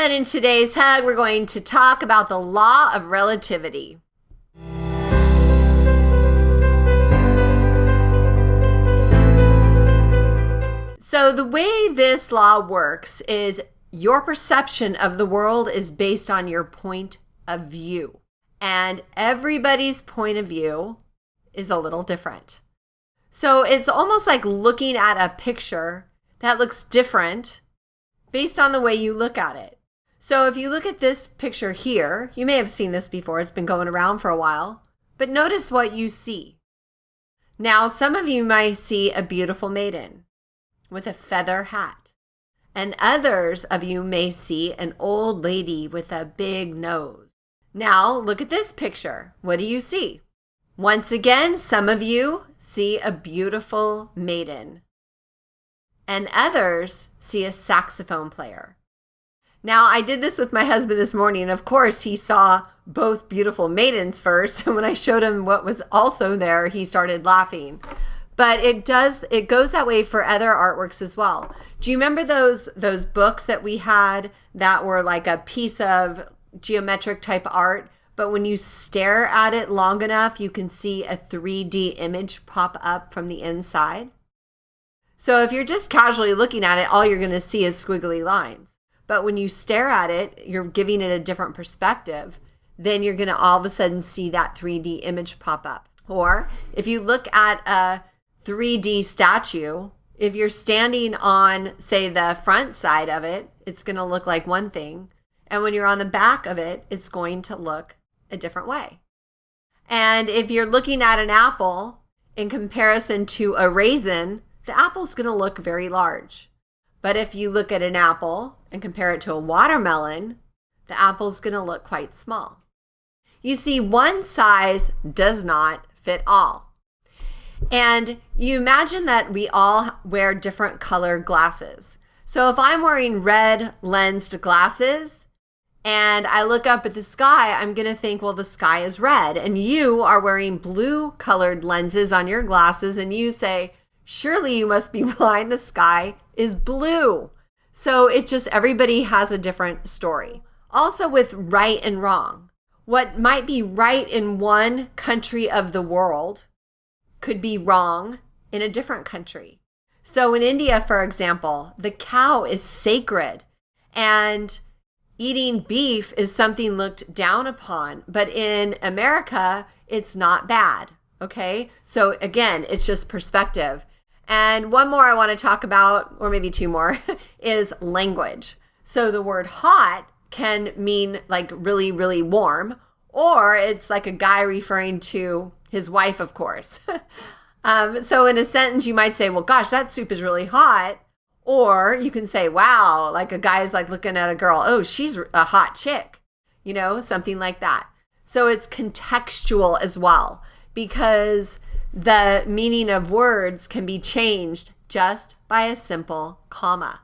And in today's hug, we're going to talk about the Law of Relativity. So the way this law works is your perception of the world is based on your point of view. And everybody's point of view is a little different. So it's almost like looking at a picture that looks different based on the way you look at it. So if you look at this picture here, you may have seen this before, it's been going around for a while, but notice what you see. Now, some of you might see a beautiful maiden with a feather hat, and others of you may see an old lady with a big nose. Now, look at this picture. What do you see? Once again, some of you see a beautiful maiden, and others see a saxophone player. Now, I did this with my husband this morning, and of course, he saw both beautiful maidens first. And when I showed him what was also there, he started laughing. But it goes that way for other artworks as well. Do you remember those books that we had that were like a piece of geometric type art, but when you stare at it long enough, you can see a 3D image pop up from the inside? So if you're just casually looking at it, all you're going to see is squiggly lines. But when you stare at it, you're giving it a different perspective. Then you're going to all of a sudden see that 3D image pop up. Or if you look at a 3D statue, if you're standing on, say, the front side of it, it's going to look like one thing. And when you're on the back of it, it's going to look a different way. And if you're looking at an apple in comparison to a raisin, the apple's going to look very large. But if you look at an apple and compare it to a watermelon, the apple's going to look quite small. You see, one size does not fit all. And you imagine that we all wear different color glasses. So if I'm wearing red lensed glasses and I look up at the sky, I'm going to think, well, the sky is red. And you are wearing blue colored lenses on your glasses and you say, surely you must be blind, the sky is blue. So everybody has a different story. Also with right and wrong. What might be right in one country of the world could be wrong in a different country. So in India, for example, the cow is sacred and eating beef is something looked down upon. But in America, it's not bad. Okay? So again, it's just perspective. And one more I want to talk about, or maybe two more, is language. So the word hot can mean like really, really warm, or it's like a guy referring to his wife, of course. So in a sentence, you might say, well, gosh, that soup is really hot. Or you can say, wow, like a guy's like looking at a girl, oh, she's a hot chick, something like that. So it's contextual as well, because the meaning of words can be changed just by a simple comma.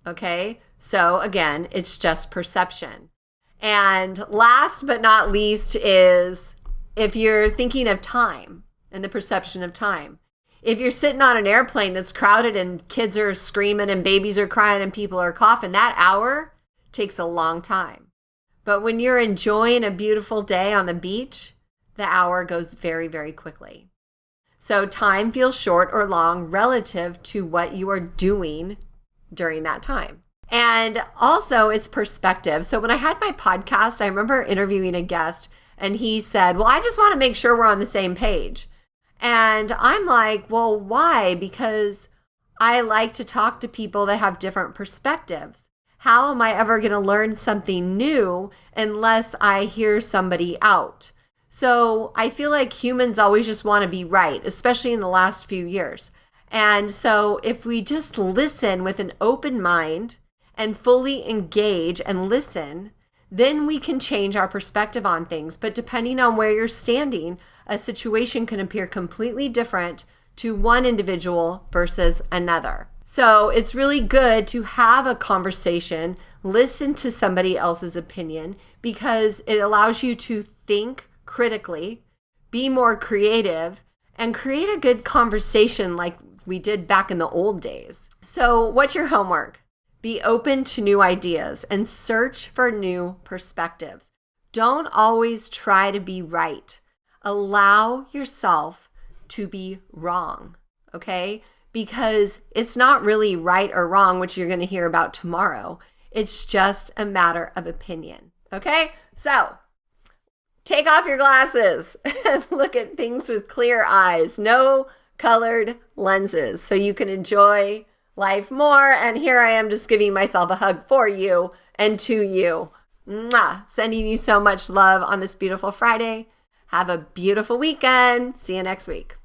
Okay? So again, it's just perception. And last but not least is if you're thinking of time and the perception of time. If you're sitting on an airplane that's crowded and kids are screaming and babies are crying and people are coughing, that hour takes a long time. But when you're enjoying a beautiful day on the beach, the hour goes very, very quickly. So time feels short or long relative to what you are doing during that time. And also it's perspective. So when I had my podcast, I remember interviewing a guest and he said, well, I just want to make sure we're on the same page. And I'm like, well, why? Because I like to talk to people that have different perspectives. How am I ever going to learn something new unless I hear somebody out? So I feel like humans always just want to be right, especially in the last few years. And so if we just listen with an open mind and fully engage and listen, then we can change our perspective on things. But depending on where you're standing, a situation can appear completely different to one individual versus another. So it's really good to have a conversation, listen to somebody else's opinion, because it allows you to think critically, be more creative, and create a good conversation like we did back in the old days. So what's your homework? Be open to new ideas and search for new perspectives. Don't always try to be right. Allow yourself to be wrong, okay? Because it's not really right or wrong, which you're going to hear about tomorrow. It's just a matter of opinion, okay? So take off your glasses and look at things with clear eyes. No colored lenses so you can enjoy life more. And here I am just giving myself a hug for you and to you. Mwah. Sending you so much love on this beautiful Friday. Have a beautiful weekend. See you next week.